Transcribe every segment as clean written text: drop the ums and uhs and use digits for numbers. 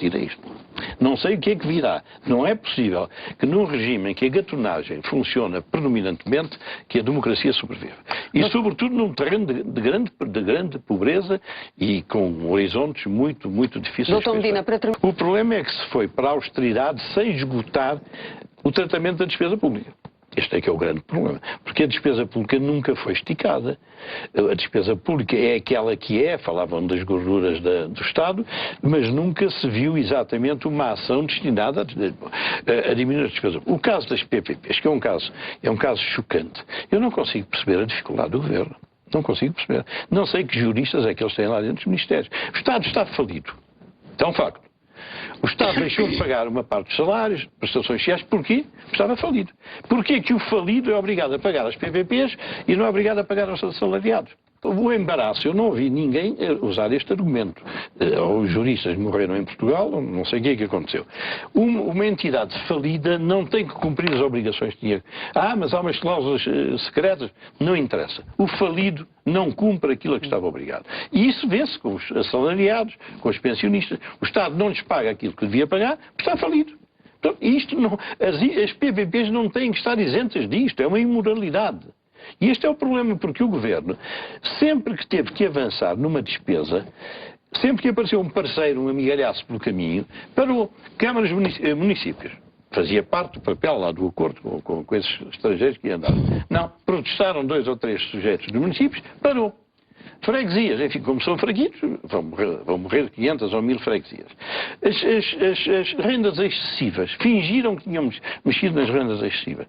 resistir a isto. Não sei o que é que virá. Não é possível que num regime em que a gatunagem funciona predominantemente, que a democracia sobreviva. E sobretudo num terreno de grande pobreza e com horizontes muito, muito difíceis. Dr. Medina, para terminar. O problema é que se foi para a austeridade sem esgotar o tratamento da despesa pública. Este é que é o grande problema, porque a despesa pública nunca foi esticada. A despesa pública é aquela que é, falavam das gorduras do Estado, mas nunca se viu exatamente uma ação destinada a diminuir a despesa. O caso das PPPs, que é um caso chocante, eu não consigo perceber a dificuldade do Governo. Não consigo perceber. Não sei que juristas é que eles têm lá dentro dos ministérios. O Estado está falido. É um facto. O Estado deixou de pagar uma parte dos salários, prestações sociais, porquê? Porque estava falido. Porquê que o falido é obrigado a pagar as PPPs e não é obrigado a pagar aos assalariados? O embaraço, eu não ouvi ninguém usar este argumento. Os juristas morreram em Portugal, não sei o que é que aconteceu. Uma entidade falida não tem que cumprir as obrigações que tinha. Mas há umas cláusulas secretas. Não interessa. O falido não cumpre aquilo a que estava obrigado. E isso vê-se com os assalariados, com os pensionistas. O Estado não lhes paga aquilo que devia pagar, porque está falido. Então, as PPPs não têm que estar isentas disto. É uma imoralidade. E este é o problema, porque o Governo, sempre que teve que avançar numa despesa, sempre que apareceu um parceiro, um amigalhaço pelo caminho, parou. Câmaras municípios. Fazia parte do papel lá do acordo com esses estrangeiros que iam andar. Não, protestaram 2 ou 3 sujeitos dos municípios, parou. Freguesias, enfim, como são fraquitos, vão morrer 500 ou 1000 freguesias. As rendas excessivas, fingiram que tínhamos mexido nas rendas excessivas.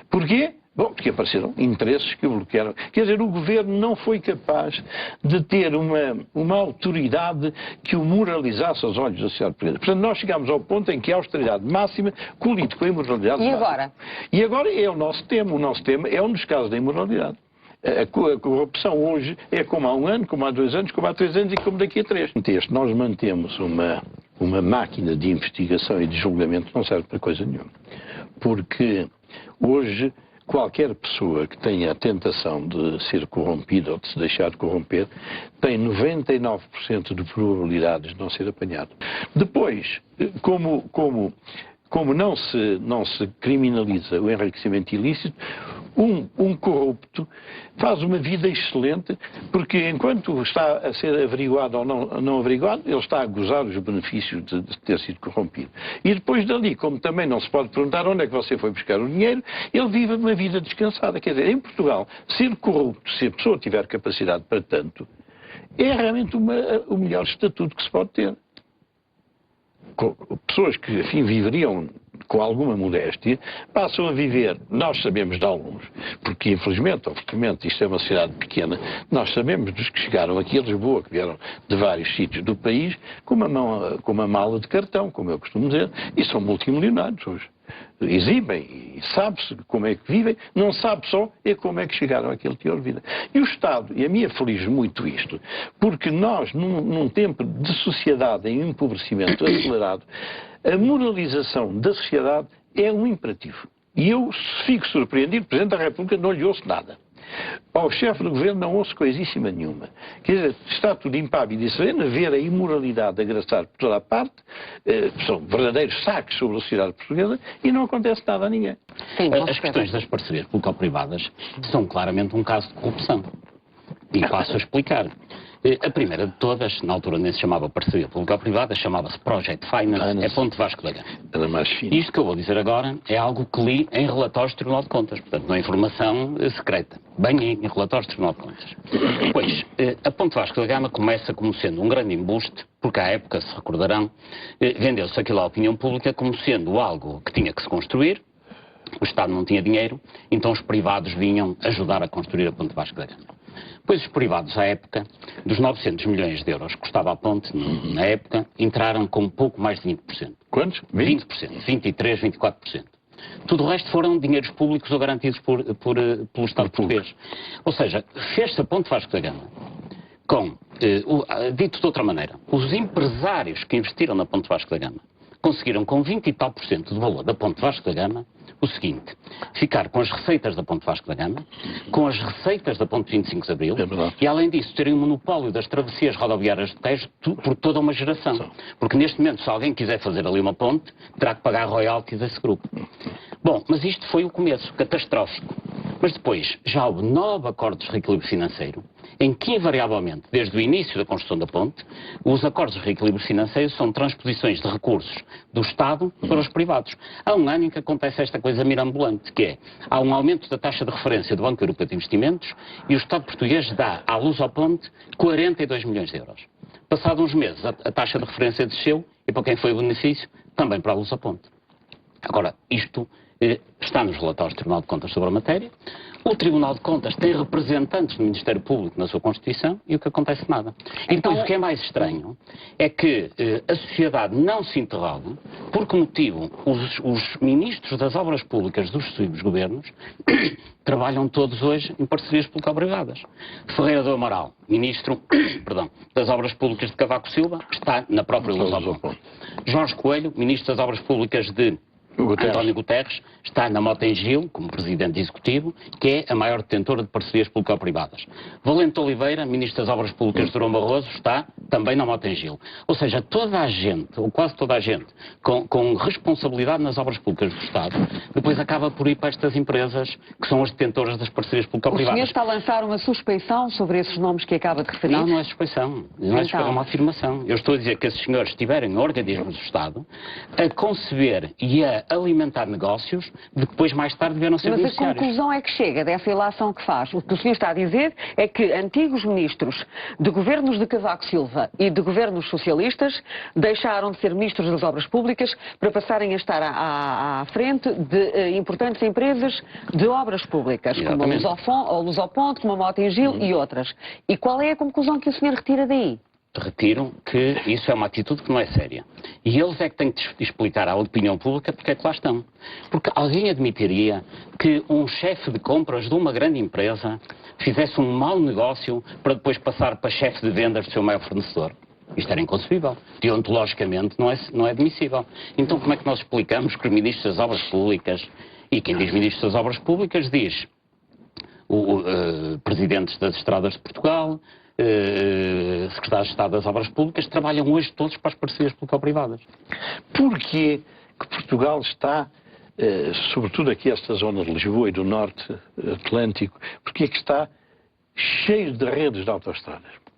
Porquê? Bom, porque apareceram interesses que o bloquearam. Quer dizer, o Governo não foi capaz de ter uma autoridade que o moralizasse aos olhos da sociedade portuguesa. Portanto, nós chegámos ao ponto em que a austeridade máxima colide com a imoralidade máxima. Agora? E agora é o nosso tema. O nosso tema é um dos casos da imoralidade. A corrupção hoje é como há 1 ano, como há 2 anos, como há 3 anos e como daqui a 3. Nós mantemos uma máquina de investigação e de julgamento que não serve para coisa nenhuma. Porque hoje qualquer pessoa que tenha a tentação de ser corrompida ou de se deixar corromper tem 99% de probabilidades de não ser apanhado. Depois, como não se criminaliza o enriquecimento ilícito, um corrupto faz uma vida excelente, porque enquanto está a ser averiguado ou não averiguado, ele está a gozar os benefícios de ter sido corrompido. E depois dali, como também não se pode perguntar onde é que você foi buscar o dinheiro, ele vive uma vida descansada. Quer dizer, em Portugal, ser corrupto, se a pessoa tiver capacidade para tanto, é realmente o melhor estatuto que se pode ter. Pessoas que, enfim, viveriam com alguma modéstia, passam a viver, nós sabemos de alguns, porque infelizmente ou felizmente isto é uma cidade pequena, nós sabemos dos que chegaram aqui a Lisboa, que vieram de vários sítios do país, com uma mala de cartão, como eu costumo dizer, e são multimilionários hoje. Exibem e sabe-se como é que vivem, não sabe só como é que chegaram àquele teor de vida. E o Estado, e a mim aflige muito isto, porque nós, num tempo de sociedade em empobrecimento acelerado, a moralização da sociedade é um imperativo. E eu fico surpreendido, o Presidente da República não lhe ouço nada. Ao chefe do Governo não ouço coisíssima nenhuma. Quer dizer, está tudo impávido e sereno, ver a imoralidade agraçar por toda a parte, são verdadeiros saques sobre a sociedade portuguesa e não acontece nada a ninguém. Sim, as questões das parcerias público-privadas são claramente um caso de corrupção. E passo a explicar. A primeira de todas, na altura nem se chamava parceria público-privada, chamava-se Project Finance, é Ponte Vasco da Gama. Era mais fino. Isto que eu vou dizer agora é algo que li em relatórios do Tribunal de Contas, portanto não é informação secreta, bem em relatórios do Tribunal de Contas. Pois, a Ponte Vasco da Gama começa como sendo um grande embuste, porque à época, se recordarão, vendeu-se aquilo à opinião pública como sendo algo que tinha que se construir, o Estado não tinha dinheiro, então os privados vinham ajudar a construir a Ponte Vasco da Gama. Pois os privados, à época, dos 900 milhões de euros que custava a ponte, na época, entraram com pouco mais de 20%. Quantos? 20%, 23%, 24%. Tudo o resto foram dinheiros públicos ou garantidos pelo Estado português. Ou seja, fez-se a Ponte Vasco da Gama com, dito de outra maneira, os empresários que investiram na Ponte Vasco da Gama conseguiram com 20 e tal por cento do valor da Ponte Vasco da Gama o seguinte: ficar com as receitas da Ponte Vasco da Gama, com as receitas da Ponte 25 de Abril e, além disso, terem o monopólio das travessias rodoviárias de Tejo por toda uma geração. Porque neste momento, se alguém quiser fazer ali uma ponte, terá que pagar royalties a esse grupo. Bom, mas isto foi o começo, catastrófico. Mas depois já houve 9 acordos de reequilíbrio financeiro, em que, invariavelmente, desde o início da construção da ponte, os acordos de reequilíbrio financeiro são transposições de recursos do Estado para os privados. Há um ano em que acontece esta coisa mirambulante, que é, há um aumento da taxa de referência do Banco Europeu de Investimentos e o Estado português dá à Lusoponte 42 milhões de euros. Passados uns meses, a taxa de referência desceu e para quem foi o benefício? Também para a Lusoponte. Agora, isto está nos relatórios do Tribunal de Contas sobre a matéria. O Tribunal de Contas tem representantes do Ministério Público na sua Constituição e o que acontece nada. E depois o que é mais estranho é que a sociedade não se interroga por que motivo os ministros das obras públicas dos sucessivos governos trabalham todos hoje em parcerias público-privadas. Ferreira do Amaral, ministro das obras públicas de Cavaco Silva, está na própria Lusoponte. Jorge Coelho, ministro das obras públicas de António Guterres, está na Mota-Engil, como presidente executivo, que é a maior detentora de parcerias público-privadas. Valente Oliveira, ministro das Obras Públicas de Durão Barroso, está também na Mota-Engil. Ou seja, toda a gente, ou quase toda a gente, com responsabilidade nas obras públicas do Estado, depois acaba por ir para estas empresas que são as detentoras das parcerias público-privadas. O senhor está a lançar uma suspeição sobre esses nomes que acaba de referir? Não, não é suspeição. Não é suspeição, é uma afirmação. Eu estou a dizer que esses senhores estiverem em organismos do Estado a conceber e a alimentar negócios de que depois mais tarde vieram ser beneficiários. Mas a conclusão é que chega dessa ilação que faz. O que o senhor está a dizer é que antigos ministros de governos de Cavaco Silva e de governos socialistas deixaram de ser ministros das obras públicas para passarem a estar à frente de importantes empresas de obras públicas, Exatamente. como a Lusoponte, como a Mota-Engil e outras. E qual é a conclusão que o senhor retira daí? Retiro que isso é uma atitude que não é séria. E eles é que têm que explicar à opinião pública porque é que lá estão. Porque alguém admitiria que um chefe de compras de uma grande empresa fizesse um mau negócio para depois passar para chefe de vendas do seu maior fornecedor? Isto era inconcebível. Deontologicamente não é admissível. Então como é que nós explicamos que os ministros das obras públicas, e quem diz ministros das obras públicas diz presidentes das estradas de Portugal, secretários de Estado das Obras Públicas, trabalham hoje todos para as parcerias público-privadas. Porquê que Portugal está, sobretudo aqui esta zona de Lisboa e do Norte Atlântico, porquê que está cheio de redes de autoestradas?